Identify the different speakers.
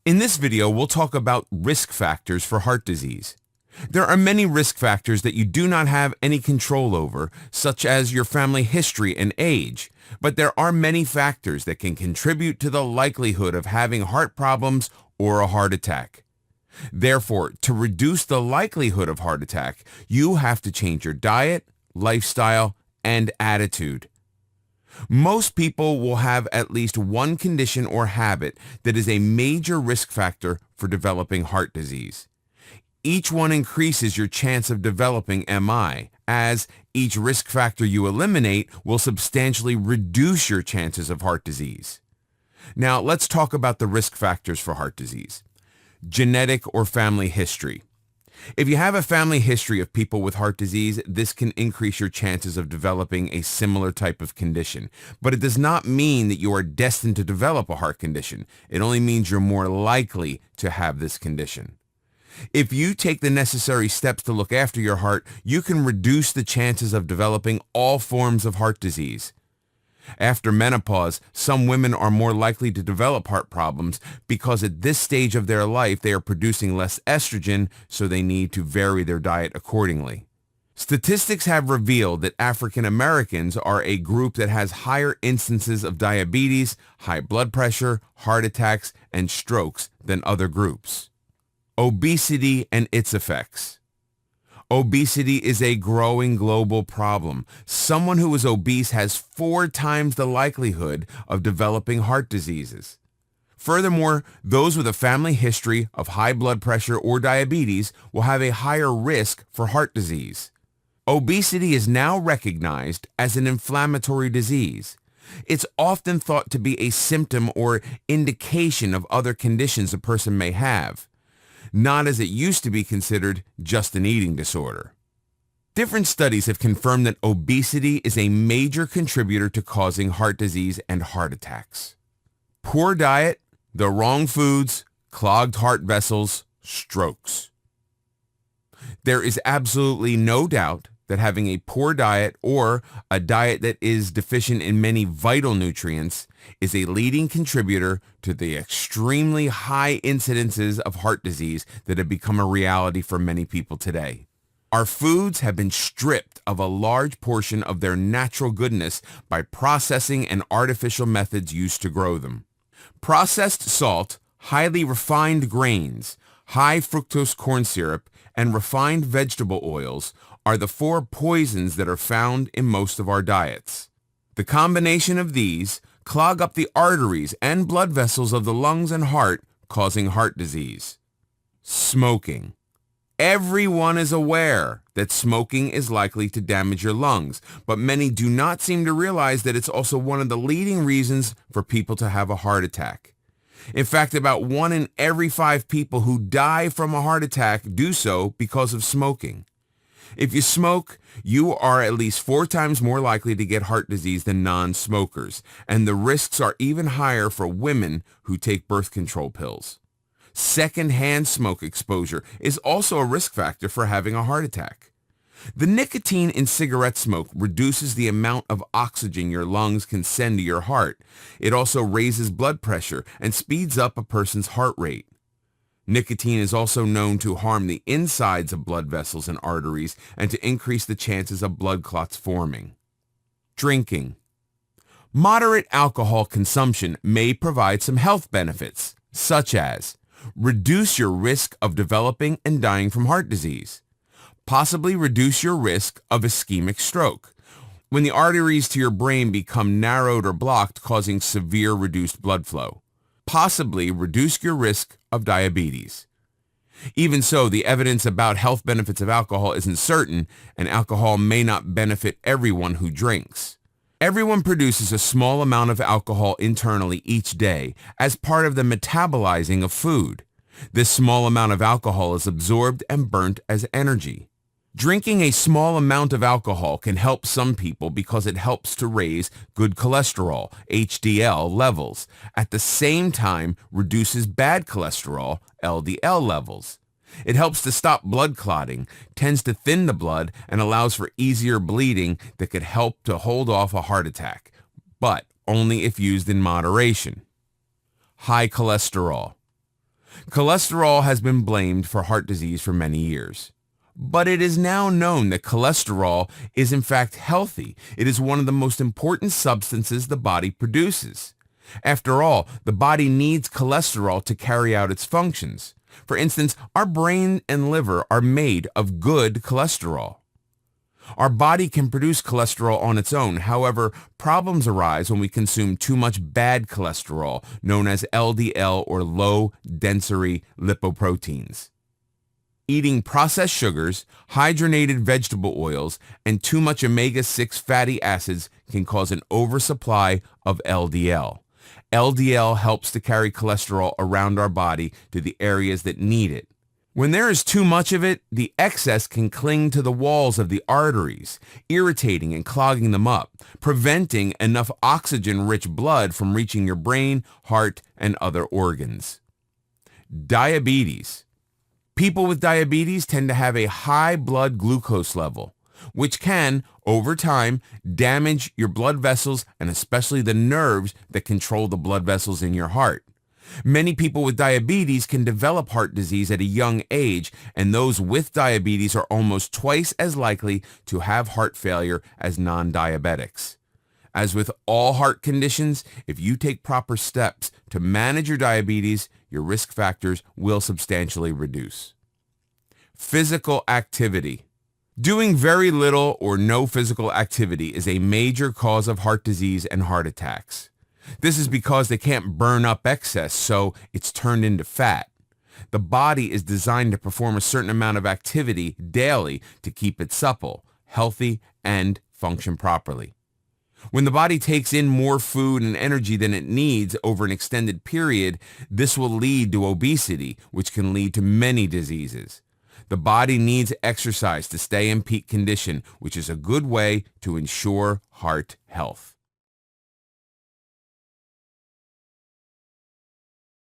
Speaker 1: In this video, we'll talk about risk factors for heart disease. There are many risk factors that you do not have any control over, such as your family history and age, but there are many factors that can contribute to the likelihood of having heart problems or a heart attack. Therefore, to reduce the likelihood of heart attack, you have to change your diet, lifestyle, and attitude. Most people will have at least one condition or habit that is a major risk factor for developing heart disease. Each one increases your chance of developing MI, as each risk factor you eliminate will substantially reduce your chances of heart disease. Now, let's talk about the risk factors for heart disease. Genetic or family history. If you have a family history of people with heart disease, this can increase your chances of developing a similar type of condition. But it does not mean that you are destined to develop a heart condition. It only means you're more likely to have this condition. If you take the necessary steps to look after your heart, you can reduce the chances of developing all forms of heart disease. After menopause, some women are more likely to develop heart problems because at this stage of their life they are producing less estrogen, so they need to vary their diet accordingly. Statistics have revealed that African Americans are a group that has higher instances of diabetes, high blood pressure, heart attacks, and strokes than other groups. Obesity and its effects. Obesity is a growing global problem. Someone who is obese has 4 times the likelihood of developing heart diseases. Furthermore, those with a family history of high blood pressure or diabetes will have a higher risk for heart disease. Obesity is now recognized as an inflammatory disease. It's often thought to be a symptom or indication of other conditions a person may have, not as it used to be considered just an eating disorder. Different studies have confirmed that obesity is a major contributor to causing heart disease and heart attacks. Poor diet, the wrong foods, clogged heart vessels, strokes. There is absolutely no doubt that having a poor diet or a diet that is deficient in many vital nutrients is a leading contributor to the extremely high incidences of heart disease that have become a reality for many people today. Our foods have been stripped of a large portion of their natural goodness by processing and artificial methods used to grow them. Processed salt, highly refined grains, high fructose corn syrup, and refined vegetable oils are the 4 poisons that are found in most of our diets. The combination of these clog up the arteries and blood vessels of the lungs and heart, causing heart disease. Smoking. Everyone is aware that smoking is likely to damage your lungs, but many do not seem to realize that it's also one of the leading reasons for people to have a heart attack. In fact, about 1 in every 5 people who die from a heart attack do so because of smoking. If you smoke, you are at least 4 times more likely to get heart disease than non-smokers, and the risks are even higher for women who take birth control pills. Secondhand smoke exposure is also a risk factor for having a heart attack. The nicotine in cigarette smoke reduces the amount of oxygen your lungs can send to your heart. It also raises blood pressure and speeds up a person's heart rate. Nicotine is also known to harm the insides of blood vessels and arteries and to increase the chances of blood clots forming. Drinking. Moderate alcohol consumption may provide some health benefits, such as reduce your risk of developing and dying from heart disease, possibly reduce your risk of ischemic stroke, when the arteries to your brain become narrowed or blocked, causing severe reduced blood flow, possibly reduce your risk of diabetes. Even so, the evidence about health benefits of alcohol isn't certain, and alcohol may not benefit everyone who drinks. Everyone produces a small amount of alcohol internally each day as part of the metabolizing of food. This small amount of alcohol is absorbed and burnt as energy. Drinking a small amount of alcohol can help some people because it helps to raise good cholesterol, HDL, levels. At the same time, reduces bad cholesterol, LDL, levels. It helps to stop blood clotting, tends to thin the blood, and allows for easier bleeding that could help to hold off a heart attack, but only if used in moderation. High cholesterol. Cholesterol has been blamed for heart disease for many years. But it is now known that cholesterol is in fact healthy. It is one of the most important substances the body produces. After all, the body needs cholesterol to carry out its functions. For instance, our brain and liver are made of good cholesterol. Our body can produce cholesterol on its own. However, problems arise when we consume too much bad cholesterol, known as LDL or low-density lipoproteins. Eating processed sugars, hydrogenated vegetable oils, and too much omega-6 fatty acids can cause an oversupply of LDL. LDL helps to carry cholesterol around our body to the areas that need it. When there is too much of it, the excess can cling to the walls of the arteries, irritating and clogging them up, preventing enough oxygen-rich blood from reaching your brain, heart, and other organs. Diabetes. People with diabetes tend to have a high blood glucose level, which can, over time, damage your blood vessels and especially the nerves that control the blood vessels in your heart. Many people with diabetes can develop heart disease at a young age, and those with diabetes are almost twice as likely to have heart failure as non-diabetics. As with all heart conditions, if you take proper steps to manage your diabetes, your risk factors will substantially reduce. Physical activity. Doing very little or no physical activity is a major cause of heart disease and heart attacks. This is because they can't burn up excess, so it's turned into fat. The body is designed to perform a certain amount of activity daily to keep it supple, healthy, and function properly. When the body takes in more food and energy than it needs over an extended period, this will lead to obesity, which can lead to many diseases. The body needs exercise to stay in peak condition, which is a good way to ensure heart health.